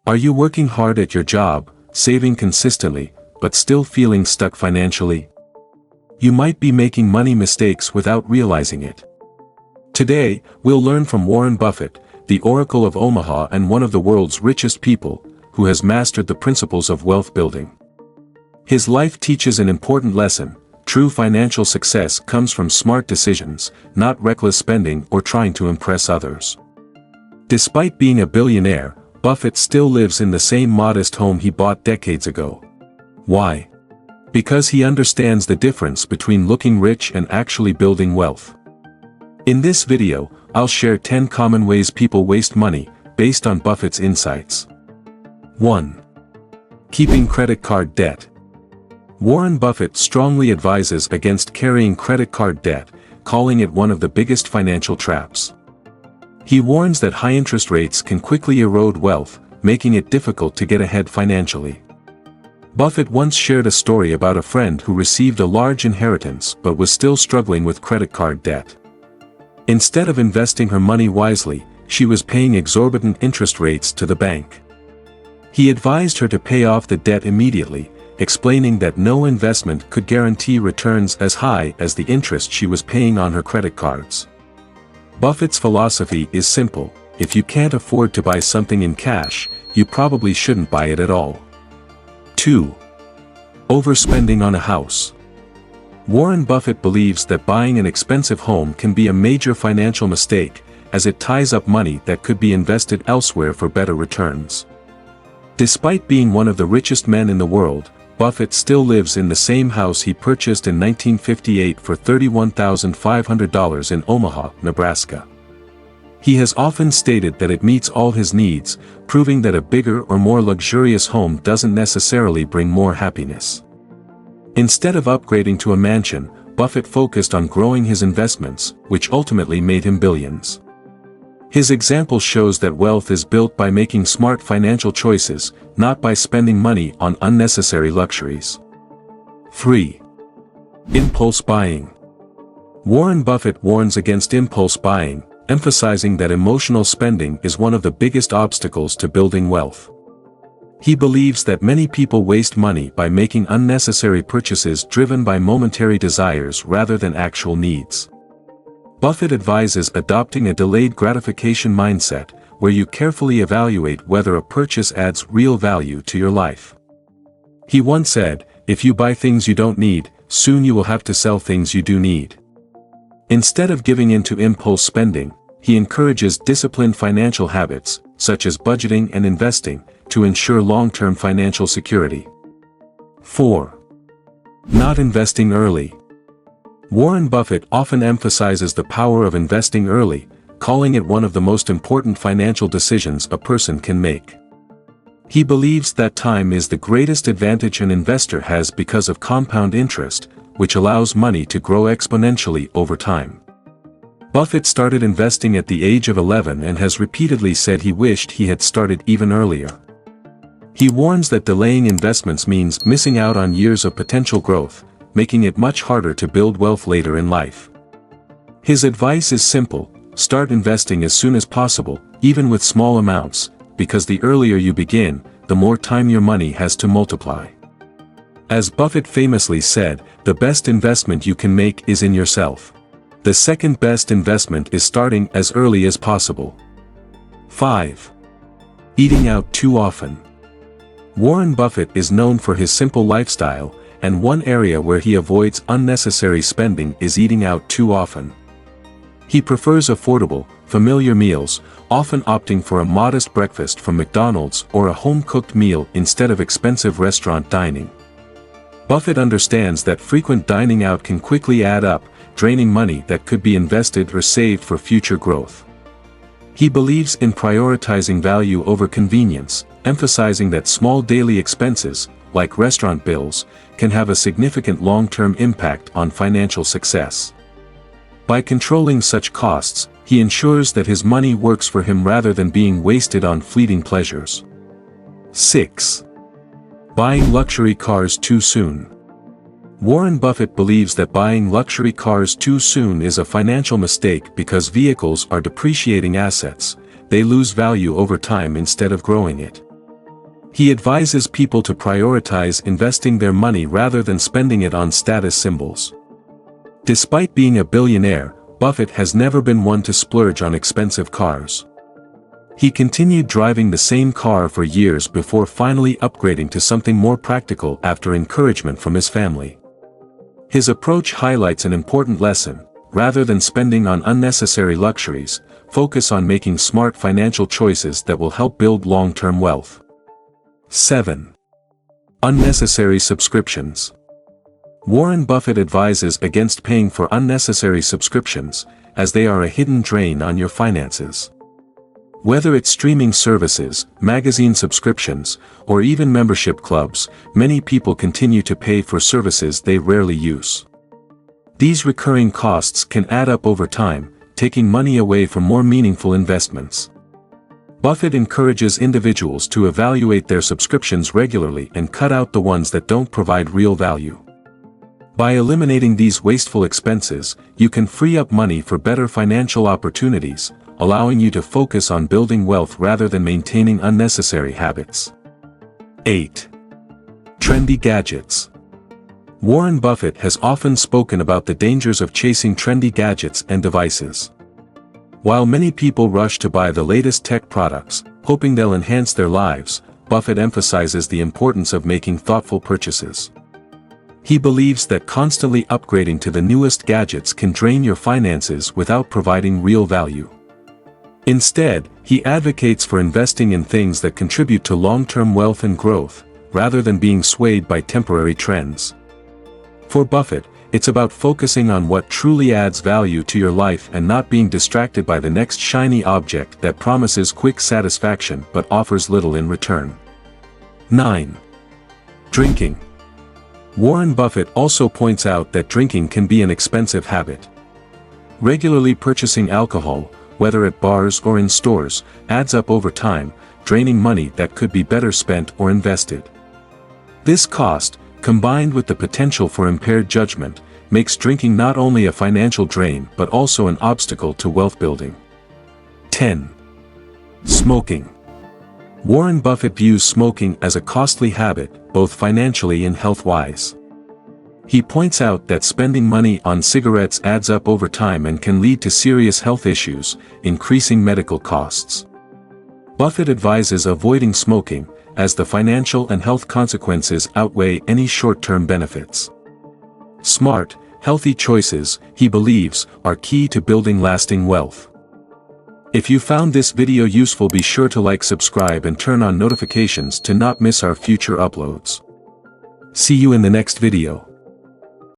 Are you working hard at your job, saving consistently, but still feeling stuck financially? You might be making money mistakes without realizing it. Today, we'll learn from Warren Buffett, the Oracle of Omaha and one of the world's richest people, who has mastered the principles of wealth building. His life teaches an important lesson: true financial success comes from smart decisions, not reckless spending or trying to impress others. Despite being a billionaire, Buffett still lives in the same modest home he bought decades ago. Why? Because he understands the difference between looking rich and actually building wealth. In this video, I'll share 10 common ways people waste money, based on Buffett's insights. 1. Keeping credit card debt. Warren Buffett strongly advises against carrying credit card debt, calling it one of the biggest financial traps. He warns that high interest rates can quickly erode wealth, making it difficult to get ahead financially. Buffett once shared a story about a friend who received a large inheritance but was still struggling with credit card debt. Instead of investing her money wisely, she was paying exorbitant interest rates to the bank. He advised her to pay off the debt immediately, explaining that no investment could guarantee returns as high as the interest she was paying on her credit cards. Buffett's philosophy is simple: if you can't afford to buy something in cash, you probably shouldn't buy it at all. 2. Overspending on a house. Warren Buffett believes that buying an expensive home can be a major financial mistake, as it ties up money that could be invested elsewhere for better returns. Despite being one of the richest men in the world, Buffett still lives in the same house he purchased in 1958 for $31,500 in Omaha, Nebraska. He has often stated that it meets all his needs, proving that a bigger or more luxurious home doesn't necessarily bring more happiness. Instead of upgrading to a mansion, Buffett focused on growing his investments, which ultimately made him billions. His example shows that wealth is built by making smart financial choices, not by spending money on unnecessary luxuries. 3. Impulse buying. Warren Buffett warns against impulse buying, emphasizing that emotional spending is one of the biggest obstacles to building wealth. He believes that many people waste money by making unnecessary purchases driven by momentary desires rather than actual needs. Buffett advises adopting a delayed gratification mindset, where you carefully evaluate whether a purchase adds real value to your life. He once said, "If you buy things you don't need, soon you will have to sell things you do need." Instead of giving in to impulse spending, he encourages disciplined financial habits, such as budgeting and investing, to ensure long-term financial security. 4. Not investing early. Warren Buffett often emphasizes the power of investing early, calling it one of the most important financial decisions a person can make. He believes that time is the greatest advantage an investor has because of compound interest, which allows money to grow exponentially over time. Buffett started investing at the age of 11 and has repeatedly said he wished he had started even earlier. He warns that delaying investments means missing out on years of potential growth, making it much harder to build wealth later in life. His advice is simple: start investing as soon as possible, even with small amounts, because the earlier you begin, the more time your money has to multiply. As Buffett famously said, the best investment you can make is in yourself. The second best investment is starting as early as possible. 5. Eating out too often. Warren Buffett is known for his simple lifestyle, and one area where he avoids unnecessary spending is eating out too often. He prefers affordable, familiar meals, often opting for a modest breakfast from McDonald's or a home-cooked meal instead of expensive restaurant dining. Buffett understands that frequent dining out can quickly add up, draining money that could be invested or saved for future growth. He believes in prioritizing value over convenience, emphasizing that small daily expenses, like restaurant bills, can have a significant long-term impact on financial success. By controlling such costs, he ensures that his money works for him rather than being wasted on fleeting pleasures. 6. Buying luxury cars too soon. Warren Buffett believes that buying luxury cars too soon is a financial mistake because vehicles are depreciating assets. They lose value over time instead of growing it. He advises people to prioritize investing their money rather than spending it on status symbols. Despite being a billionaire, Buffett has never been one to splurge on expensive cars. He continued driving the same car for years before finally upgrading to something more practical after encouragement from his family. His approach highlights an important lesson: rather than spending on unnecessary luxuries, focus on making smart financial choices that will help build long-term wealth. 7. Unnecessary subscriptions. Warren Buffett advises against paying for unnecessary subscriptions, as they are a hidden drain on your finances. Whether it's streaming services, magazine subscriptions, or even membership clubs, many people continue to pay for services they rarely use. These recurring costs can add up over time, taking money away from more meaningful investments. Buffett encourages individuals to evaluate their subscriptions regularly and cut out the ones that don't provide real value. By eliminating these wasteful expenses, you can free up money for better financial opportunities, allowing you to focus on building wealth rather than maintaining unnecessary habits. 8. Trendy gadgets. Warren Buffett has often spoken about the dangers of chasing trendy gadgets and devices. While many people rush to buy the latest tech products, hoping they'll enhance their lives, Buffett emphasizes the importance of making thoughtful purchases. He believes that constantly upgrading to the newest gadgets can drain your finances without providing real value. Instead, he advocates for investing in things that contribute to long-term wealth and growth, rather than being swayed by temporary trends. For Buffett, it's about focusing on what truly adds value to your life and not being distracted by the next shiny object that promises quick satisfaction but offers little in return. 9. Drinking. Warren Buffett also points out that drinking can be an expensive habit. Regularly purchasing alcohol, whether at bars or in stores, adds up over time, draining money that could be better spent or invested. This cost, combined with the potential for impaired judgment, makes drinking not only a financial drain but also an obstacle to wealth building. 10. Smoking. Warren Buffett views smoking as a costly habit, both financially and health-wise. He points out that spending money on cigarettes adds up over time and can lead to serious health issues, increasing medical costs. Buffett advises avoiding smoking, as the financial and health consequences outweigh any short-term benefits. Smart, healthy choices, he believes, are key to building lasting wealth. If you found this video useful, be sure to like, subscribe and turn on notifications to not miss our future uploads. See you in the next video.